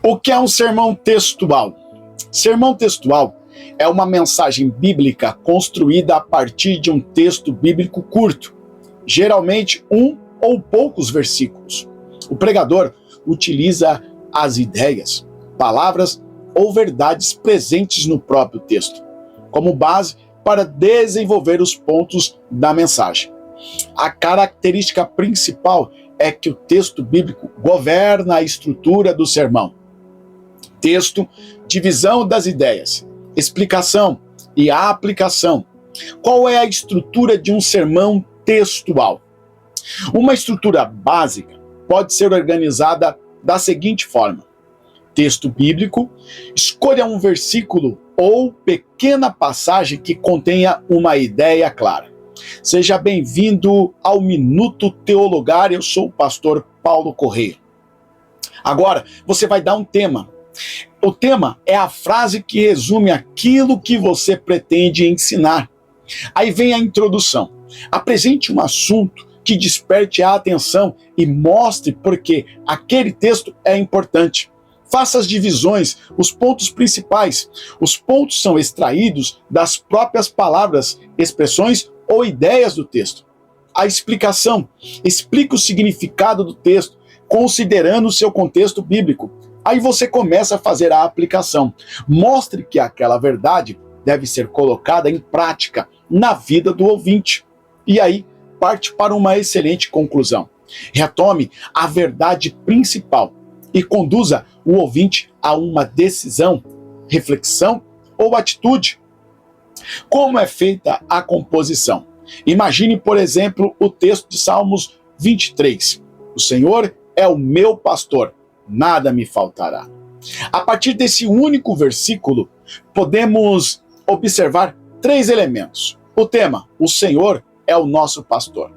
O que é um sermão textual? Sermão textual é uma mensagem bíblica construída a partir de um texto bíblico curto, geralmente um ou poucos versículos. O pregador utiliza as ideias, palavras ou verdades presentes no próprio texto como base para desenvolver os pontos da mensagem. A característica principal é que o texto bíblico governa a estrutura do sermão. Texto, divisão das ideias, explicação e aplicação. Qual é a estrutura de um sermão textual? Uma estrutura básica pode ser organizada da seguinte forma: texto bíblico, escolha um versículo ou pequena passagem que contenha uma ideia clara. Seja bem-vindo ao Minuto Teologar, eu sou o pastor Paulo Correia. Agora, você vai dar um tema. O tema é a frase que resume aquilo que você pretende ensinar. Aí vem a introdução. Apresente um assunto que desperte a atenção e mostre por que aquele texto é importante. Faça as divisões, os pontos principais. Os pontos são extraídos das próprias palavras, expressões ou ideias do texto. A explicação. Explique o significado do texto, considerando o seu contexto bíblico. Aí você começa a fazer a aplicação. Mostre que aquela verdade deve ser colocada em prática na vida do ouvinte. E aí parte para uma excelente conclusão. Retome a verdade principal e conduza o ouvinte a uma decisão, reflexão ou atitude. Como é feita a composição? Imagine, por exemplo, o texto de Salmos 23. O Senhor é o meu pastor, nada me faltará. A partir desse único versículo, podemos observar 3 elementos. O tema, o Senhor é o nosso pastor.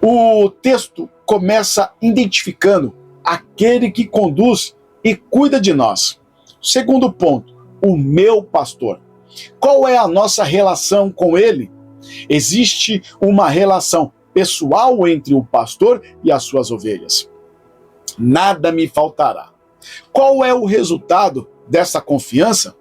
O texto começa identificando aquele que conduz e cuida de nós. Segundo ponto, o meu pastor. Qual é a nossa relação com ele? Existe uma relação pessoal entre o pastor e as suas ovelhas. Nada me faltará. Qual é o resultado dessa confiança?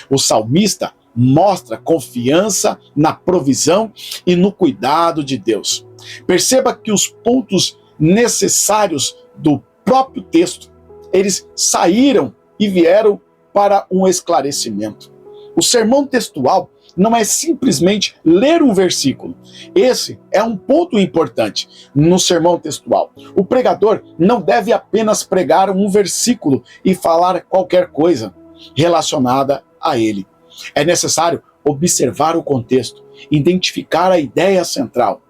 O salmista mostra confiança na provisão e no cuidado de Deus. Perceba que os pontos necessários do próprio texto, eles saíram e vieram para um esclarecimento. O sermão textual não é simplesmente ler um versículo. Esse é um ponto importante no sermão textual. O pregador não deve apenas pregar um versículo e falar qualquer coisa relacionada a ele. É necessário observar o contexto, identificar a ideia central,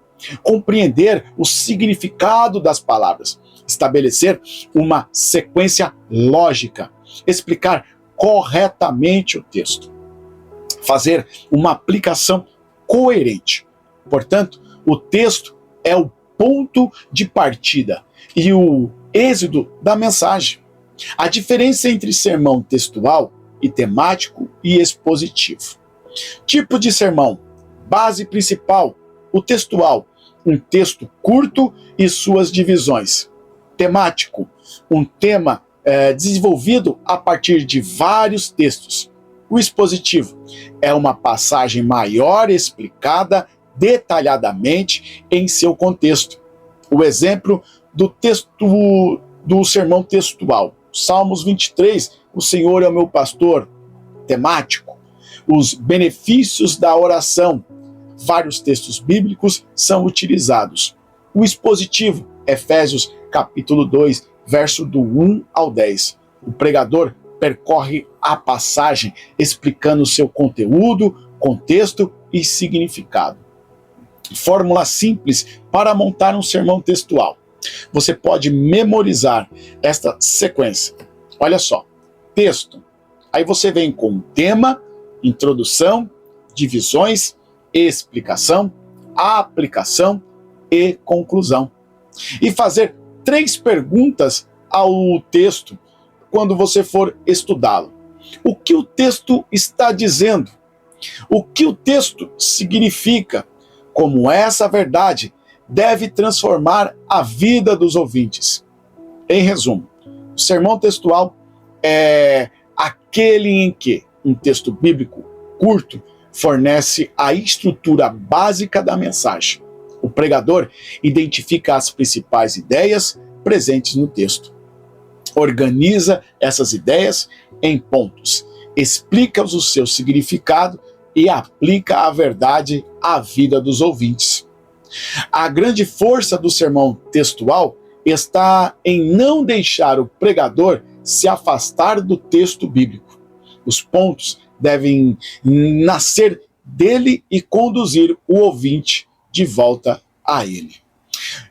compreender o significado das palavras, estabelecer uma sequência lógica, explicar corretamente o texto, fazer uma aplicação coerente. Portanto, o texto é o ponto de partida e o êxito da mensagem. A diferença entre sermão textual e temático e expositivo. Tipo de sermão: base principal, o textual, um texto curto e suas divisões. Temático, um tema desenvolvido a partir de vários textos. O expositivo é uma passagem maior explicada detalhadamente em seu contexto. O exemplo do texto do sermão textual: Salmos 23, o Senhor é o meu pastor. Temático, os benefícios da oração. Vários textos bíblicos são utilizados. O expositivo, Efésios capítulo 2, verso do 1 ao 10. O pregador percorre a passagem explicando seu conteúdo, contexto e significado. Fórmula simples para montar um sermão textual. Você pode memorizar esta sequência. Olha só, texto. Aí você vem com tema, introdução, divisões, explicação, aplicação e conclusão. E fazer 3 perguntas ao texto quando você for estudá-lo. O que o texto está dizendo? O que o texto significa? Como essa verdade deve transformar a vida dos ouvintes? Em resumo, o O sermão textual é aquele em que um texto bíblico curto fornece a estrutura básica da mensagem. O pregador identifica as principais ideias presentes no texto, organiza essas ideias em pontos, explica-os o seu significado e aplica a verdade à vida dos ouvintes. A grande força do sermão textual está em não deixar o pregador se afastar do texto bíblico. Os pontos devem nascer dele e conduzir o ouvinte de volta a ele.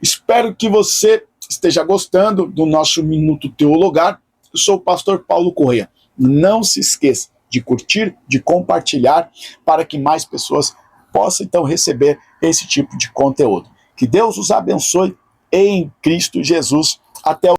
Espero que você esteja gostando do nosso Minuto Teologar. Eu sou o pastor Paulo Correia. Não se esqueça de curtir, de compartilhar, para que mais pessoas possam então receber esse tipo de conteúdo. Que Deus os abençoe em Cristo Jesus. Até o